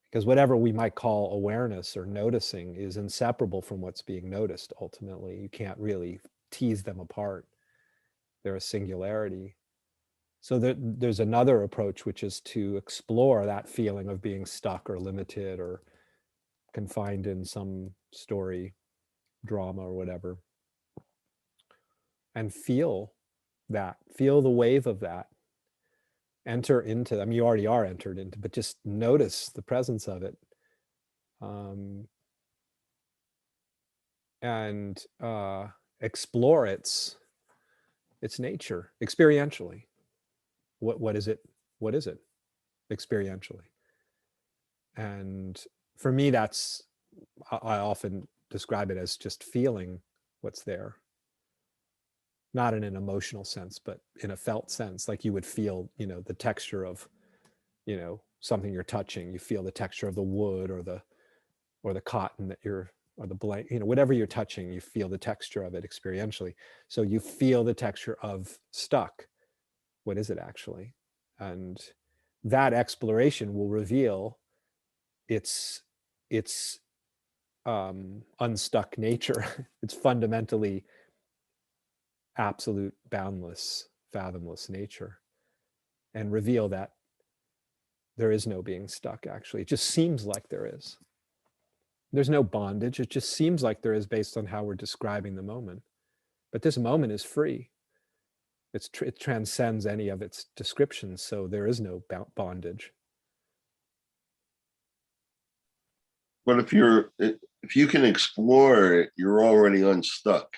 Because whatever we might call awareness or noticing is inseparable from what's being noticed ultimately. You can't really tease them apart. They're a singularity. So there's another approach, which is to explore that feeling of being stuck or limited or confined in some story, drama, or whatever, and feel the wave of that. Enter into, I mean, you already are entered into, but just notice the presence of it. Um, and explore its nature experientially. What is it? What is it experientially? And for me, I often describe it as just feeling what's there, not in an emotional sense, but in a felt sense, like you would feel, the texture of, something you're touching. You feel the texture of the wood or the cotton that you're or the blank, whatever you're touching, you feel the texture of it experientially. So you feel the texture of stuck. What is it actually? And that exploration will reveal its unstuck nature, its fundamentally absolute, boundless, fathomless nature, and reveal that there is no being stuck, actually. It just seems like there is. There's no bondage. It just seems like there is based on how we're describing the moment. But this moment is free. It transcends any of its descriptions, so there is no bondage. But if you can explore it, you're already unstuck.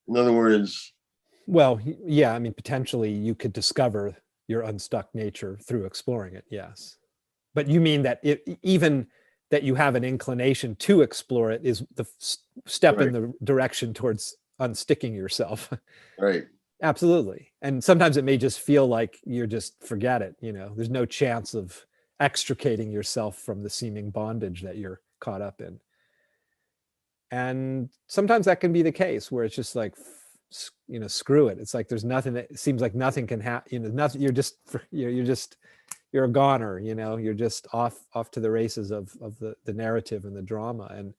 In other words, well, yeah, I mean, potentially you could discover your unstuck nature through exploring it, yes. But you mean that even that you have an inclination to explore it is the step right, in the direction towards unsticking yourself. right. Absolutely. And sometimes it may just feel like you're just forget it, there's no chance of extricating yourself from the seeming bondage that you're caught up in. And sometimes that can be the case where it's just like, screw it. It's like there's nothing, that seems like nothing can happen, nothing, you're a goner, you're just off to the races of the narrative and the drama. And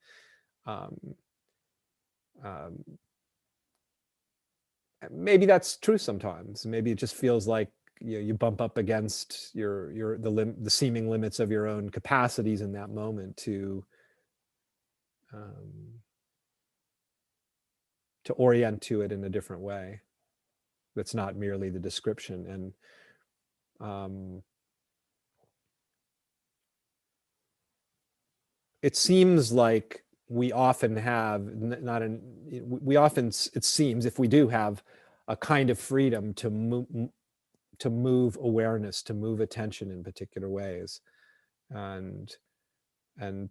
um, um, maybe that's true sometimes. Maybe it just feels like you bump up against the seeming limits of your own capacities in that moment um, to orient to it in a different way. That's not merely the description. And it seems like we often have not an we often it seems if we do have a kind of freedom to move awareness, to move attention in particular ways, and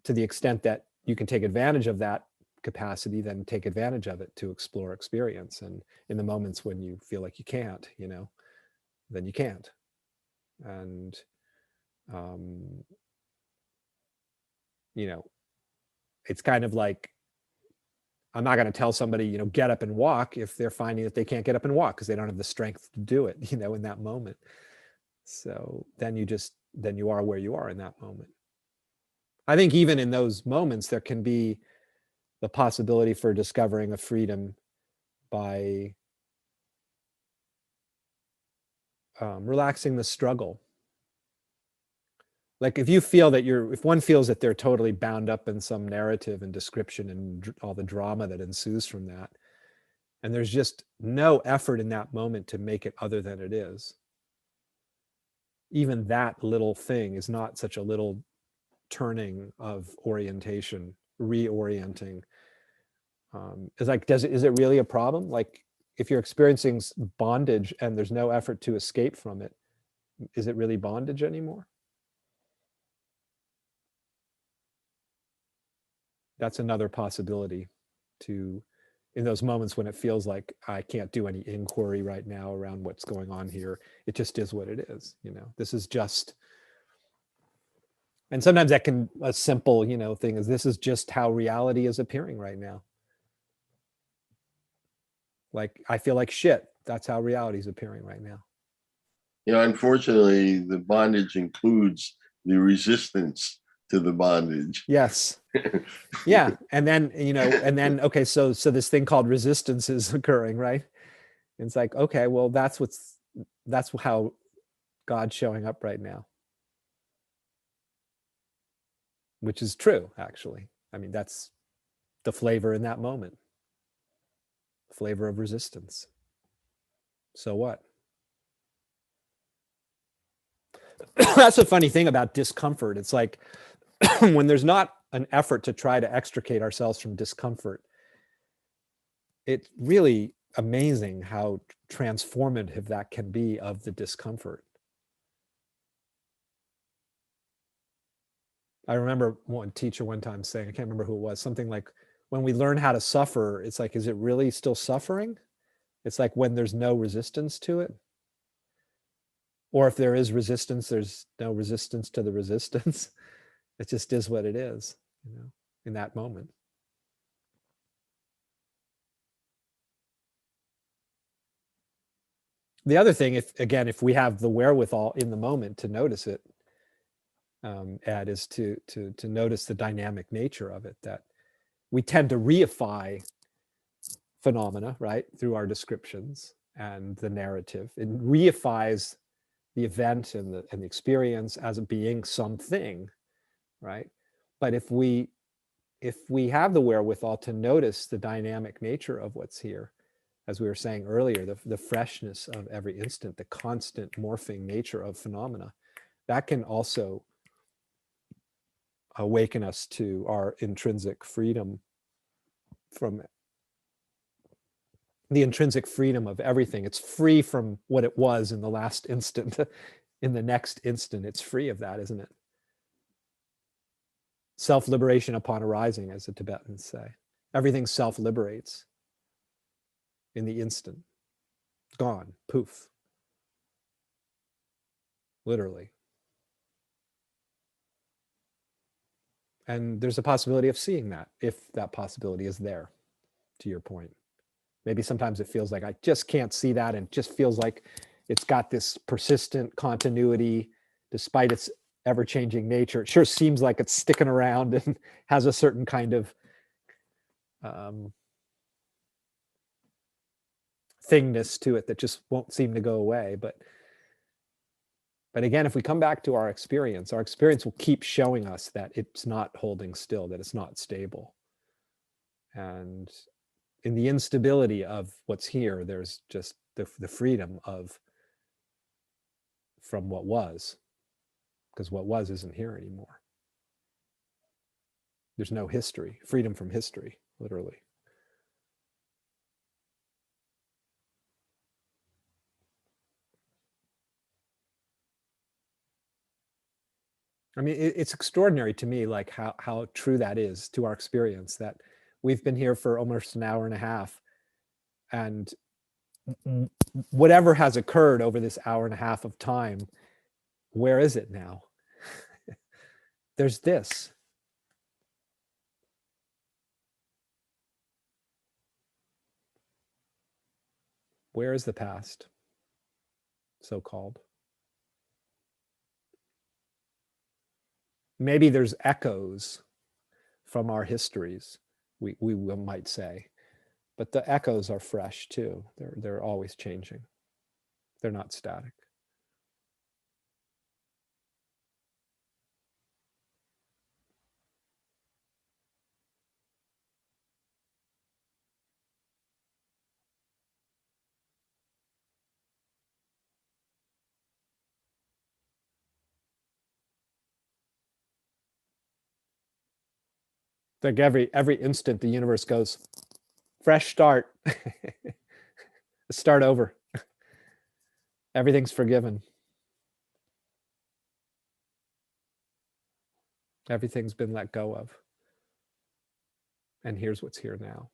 to the extent that you can take advantage of that capacity, then take advantage of it to explore experience. And in the moments when you feel like you can't, then you can't. And um, it's kind of like, I'm not going to tell somebody, get up and walk if they're finding that they can't get up and walk because they don't have the strength to do it, in that moment. So then you are where you are in that moment. I think even in those moments, there can be the possibility for discovering a freedom by relaxing the struggle. Like if one feels that they're totally bound up in some narrative and description and all the drama that ensues from that, and there's just no effort in that moment to make it other than it is, even that little thing is not such a little turning of orientation, reorienting. Is it really a problem? Like, if you're experiencing bondage and there's no effort to escape from it, is it really bondage anymore? That's another possibility in those moments when it feels like I can't do any inquiry right now around what's going on here. It just is what it is. This is just, and sometimes that can, a simple, thing is, this is just how reality is appearing right now. Like, I feel like shit. That's how reality is appearing right now. Unfortunately, the bondage includes the resistance to the bondage. Yes. Yeah. And then, okay, so this thing called resistance is occurring, right? And it's like, okay, well, that's how God's showing up right now. Which is true, actually. I mean, that's the flavor in that moment. Flavor of resistance. So what? That's a funny thing about discomfort. It's like when there's not an effort to try to extricate ourselves from discomfort, it's really amazing how transformative that can be of the discomfort. I remember one teacher one time saying, I can't remember who it was, something like, when we learn how to suffer, it's like, is it really still suffering? It's like when there's no resistance to it. Or if there is resistance, there's no resistance to the resistance. It just is what it is. in that moment. The other thing, if we have the wherewithal in the moment to notice it, Ed, is to notice the dynamic nature of it, that we tend to reify phenomena, right, through our descriptions and the narrative. It reifies the event and the experience as being something, right? But if we have the wherewithal to notice the dynamic nature of what's here, as we were saying earlier, the freshness of every instant, the constant morphing nature of phenomena, that can also awaken us to our intrinsic freedom from the intrinsic freedom of everything. It's free from what it was in the last instant. In the next instant, it's free of that, isn't it? Self-liberation upon arising, as the Tibetans say. Everything self-liberates in the instant. Gone, poof. Literally. And there's a possibility of seeing that, if that possibility is there, to your point. Maybe sometimes it feels like I just can't see that, and it just feels like it's got this persistent continuity despite its ever-changing nature. It sure seems like it's sticking around and has a certain kind of thingness to it that just won't seem to go away. But again, if we come back to our experience will keep showing us that it's not holding still, that it's not stable. And in the instability of what's here, there's just the freedom from what was, because what was isn't here anymore. There's no history, freedom from history, literally. I mean, it's extraordinary to me, like how true that is to our experience, that we've been here for almost an hour and a half, and whatever has occurred over this hour and a half of time, where is it now? There's this. Where is the past, so-called? Maybe there's echoes from our histories, we might say, but the echoes are fresh too. They're always changing. They're not static. Like every instant the universe goes, fresh start. Start over. Everything's forgiven. Everything's been let go of. And here's what's here now.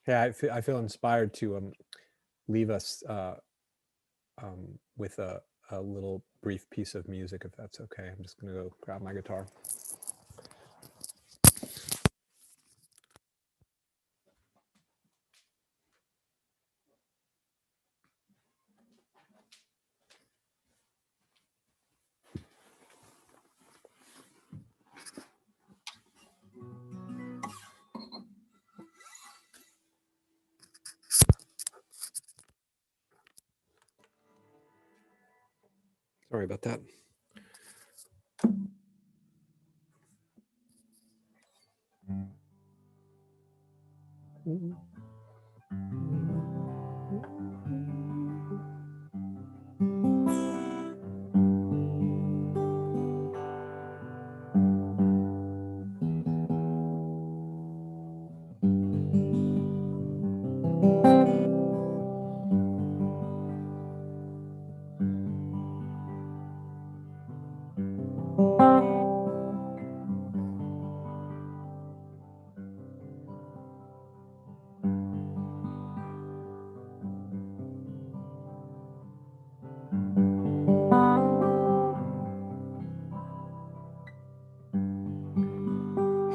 Yeah, I feel inspired to leave us with a little brief piece of music, if that's okay. I'm just going to go grab my guitar. Sorry about that.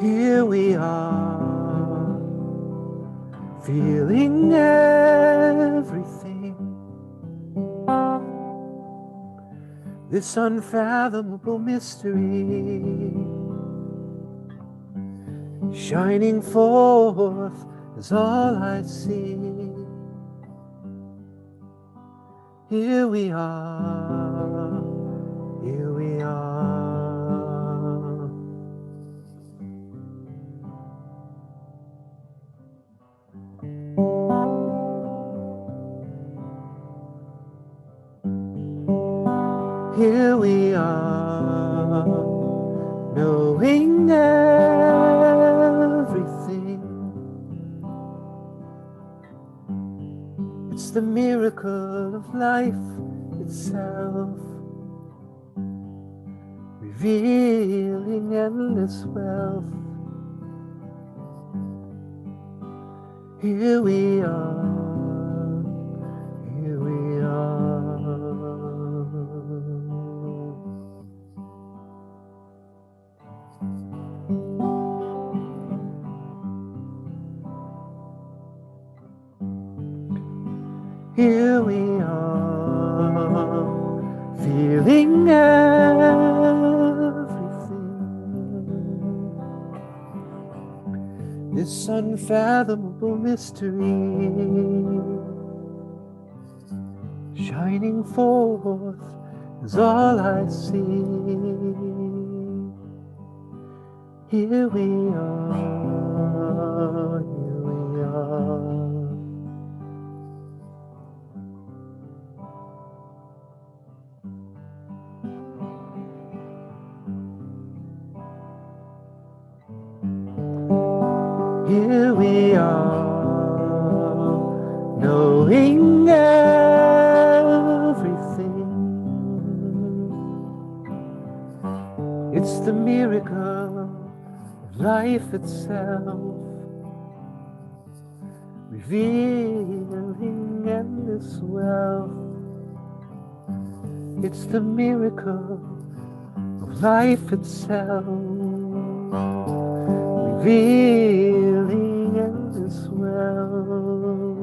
Here we are, feeling everything. This unfathomable mystery, shining forth is all I see. Here we are, here we are. Here we are, knowing everything. It's the miracle of life itself, revealing endless wealth. Here we are, here we are. Here we are, feeling everything. This unfathomable mystery, shining forth is all I see. Here we are, here we are. Here we are, knowing everything. It's the miracle of life itself, revealing endless wealth. It's the miracle of life itself, revealing endless wealth,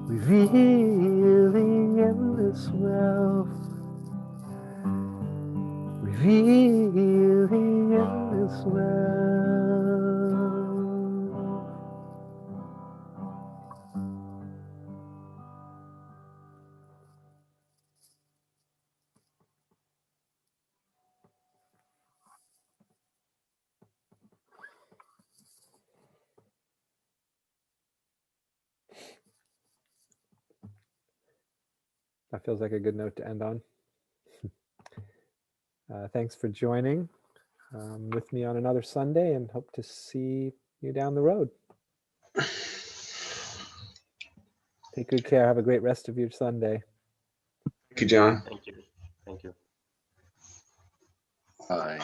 revealing endless wealth, revealing endless wealth. That feels like a good note to end on. Thanks for joining with me on another Sunday, and hope to see you down the road. Take good care. Have a great rest of your Sunday. Thank you, John. Thank you. Thank you. Hi.